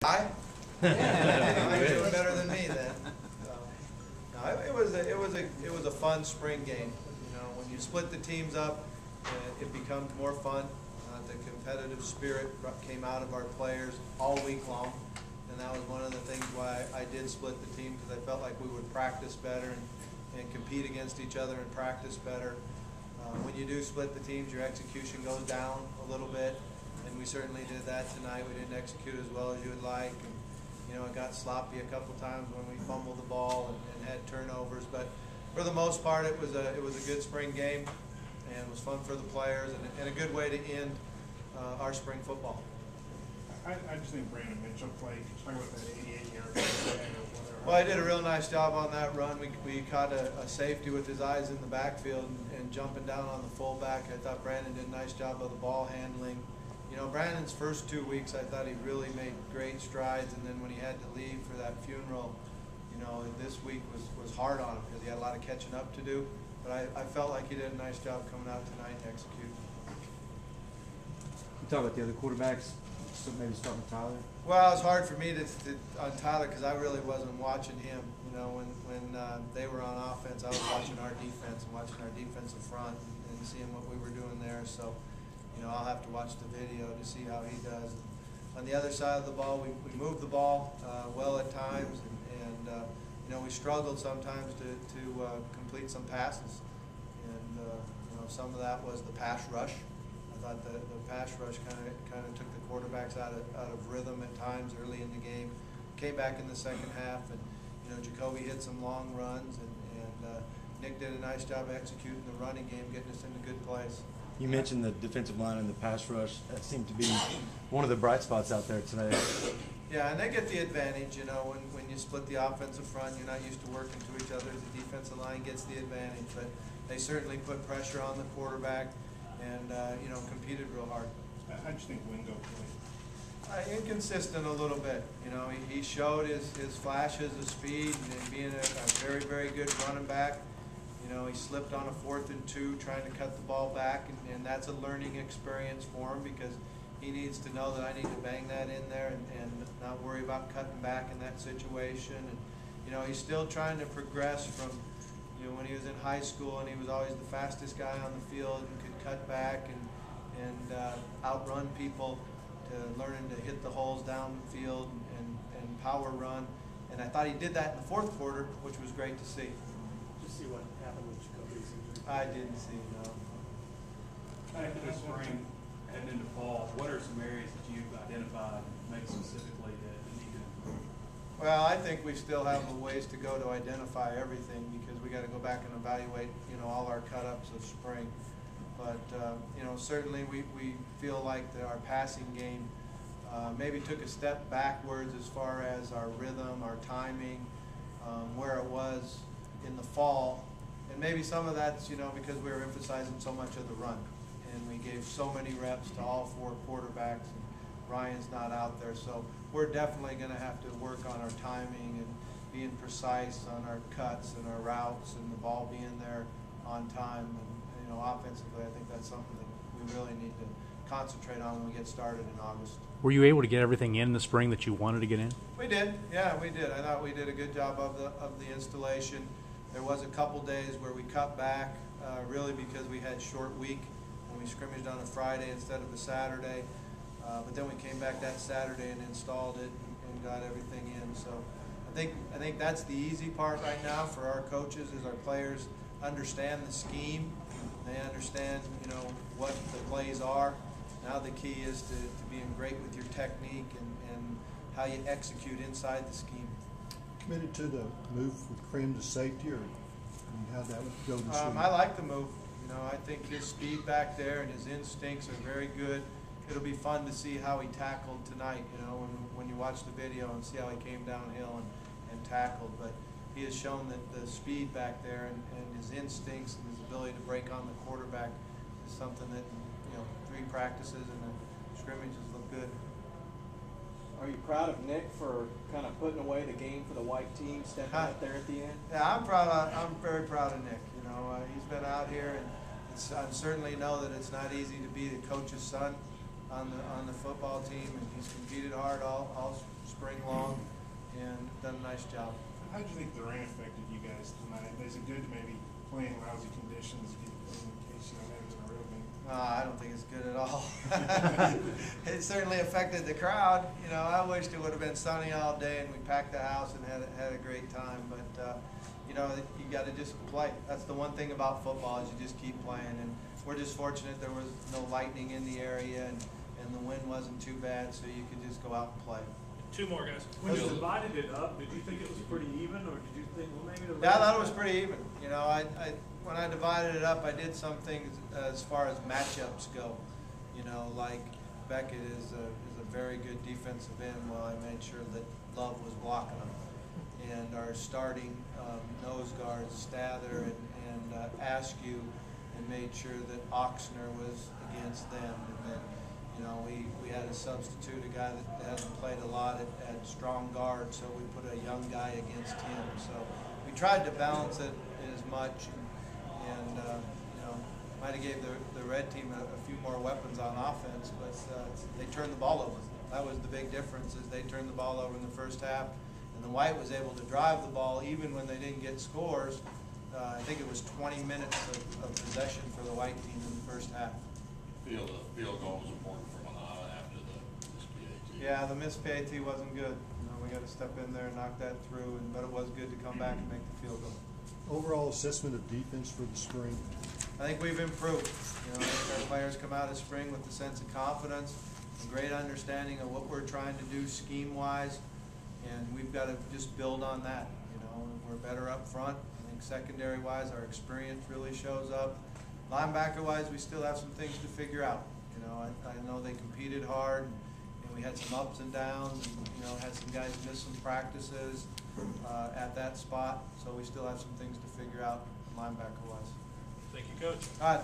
I? Yeah, you're doing better than me then. No, it was a fun spring game. You know, when you split the teams up, it becomes more fun. The competitive spirit came out of our players all week long, and that was one of the things why I did split the team, because I felt like we would practice better and compete against each other and practice better. When you do split the teams, your execution goes down a little bit, and we certainly did that tonight. We didn't execute as well as you would like, and you know, it got sloppy a couple times when we fumbled the ball and had turnovers. But for the most part, it was a good spring game, and it was fun for the players, and a good way to end our spring football. I just think Brandon Mitchell played. Talking about that 88-yard or whatever. Well, he did a real nice job on that run. We caught a safety with his eyes in the backfield and jumping down on the fullback. I thought Brandon did a nice job of the ball handling. You know, Brandon's first 2 weeks, I thought he really made great strides, and then when he had to leave for that funeral, you know, this week was hard on him because he had a lot of catching up to do. But I felt like he did a nice job coming out tonight to execute. You talk about the other quarterbacks, so maybe start with Tyler. Well, it was hard for me on Tyler because I really wasn't watching him. You know, when they were on offense, I was watching our defense and watching our defensive front and seeing what we were doing there. So, you know, I'll have to watch the video to see how he does. On the other side of the ball, we moved the ball well at times, and you know, we struggled sometimes to complete some passes, and you know, some of that was the pass rush. I thought the pass rush kind of took the quarterbacks out of rhythm at times early in the game. Came back in the second half, and you know, Jacoby hit some long runs, and Nick did a nice job executing the running game, getting us into good place. You mentioned the defensive line and the pass rush. That seemed to be one of the bright spots out there today. Yeah, and they get the advantage, you know, when you split the offensive front, you're not used to working to each other. The defensive line gets the advantage, but they certainly put pressure on the quarterback and, you know, competed real hard. I just think Wingo played. Inconsistent a little bit. You know, he showed his flashes of speed and being a very, very good running back. You know, he slipped on a 4th and 2 trying to cut the ball back, and that's a learning experience for him because he needs to know that I need to bang that in there and not worry about cutting back in that situation. And, you know, he's still trying to progress from, you know, when he was in high school and he was always the fastest guy on the field and could cut back and outrun people, to learning to hit the holes downfield and power run. And I thought he did that in the 4th quarter, which was great to see. Just see what happened with Jacoby's injury. I didn't see, no. After the spring, heading into fall, what are some areas that you've identified, maybe specifically, that need to improve? Well, I think we still have a ways to go to identify everything because we got to go back and evaluate, you know, all our cut-ups of spring. But, you know, certainly we feel like our passing game maybe took a step backwards as far as our rhythm, our timing, where it was in the fall. And maybe some of that's, you know, because we were emphasizing so much of the run. And we gave so many reps to all 4 quarterbacks, and Ryan's not out there. So we're definitely going to have to work on our timing and being precise on our cuts and our routes and the ball being there on time. And, you know, offensively, I think that's something that we really need to concentrate on when we get started in August. Were you able to get everything in the spring that you wanted to get in? We did, yeah, we did. I thought we did a good job of the installation. There was a couple days where we cut back, really because we had short week and we scrimmaged on a Friday instead of a Saturday. But then we came back that Saturday and installed it and got everything in. So I think that's the easy part right now for our coaches is our players understand the scheme. They understand, you know, what the plays are. Now the key is to being great with your technique and how you execute inside the scheme. Committed to the move with Krim to safety, or how'd that go this week? I like the move. You know, I think his speed back there and his instincts are very good. It'll be fun to see how he tackled tonight, you know, when you watch the video and see how he came downhill and tackled. But he has shown that the speed back there and his instincts and his ability to break on the quarterback is something that, you know, 3 practices and the scrimmages look good. Are you proud of Nick for kind of putting away the game for the white team, stepping out there at the end? Yeah, I'm very proud of Nick. You know, he's been out here, and I certainly know that it's not easy to be the coach's son on the football team, and he's competed hard all spring. nice job. How did you think the rain affected you guys tonight? Is it good to maybe play in lousy conditions in case you don't have it in a real game? I don't think it's good at all. It certainly affected the crowd. You know, I wished it would have been sunny all day and we packed the house and had a great time. But you know, you got to just play. That's the one thing about football is you just keep playing. And we're just fortunate there was no lightning in the area and the wind wasn't too bad, so you could just go out and play. Two more guys. When you divided it up, did you think it was pretty even, or did you think, well, maybe the Yeah, I thought it was pretty even. You know, when I divided it up, I did some things as far as matchups go. You know, like Beckett is a very good defensive end. Well, I made sure that Love was blocking him, and our starting nose guards, Stather and Askew, and made sure that Oxner was against them. And then, you know, we had a substitute, a guy that hasn't played a lot at strong guard, so we put a young guy against him. So we tried to balance it as much, and you know, might have gave the red team a few more weapons on offense, but they turned the ball over. That was the big difference, is they turned the ball over in the first half, and the White was able to drive the ball even when they didn't get scores. I think it was 20 minutes of possession for the White team in the first half. The field goal was important for Manana after the PAT. Yeah, the missed PAT wasn't good. You know, we got to step in there and knock that through, but it was good to come back and make the field goal. Overall assessment of defense for the spring. I think we've improved. You know, I think our players come out of spring with a sense of confidence, a great understanding of what we're trying to do scheme-wise, and we've got to just build on that. You know, we're better up front. I think secondary-wise, our experience really shows up. Linebacker-wise, we still have some things to figure out. You know, I know they competed hard, and we had some ups and downs, and you know, had some guys miss some practices at that spot. So we still have some things to figure out linebacker-wise. Thank you, Coach. All right.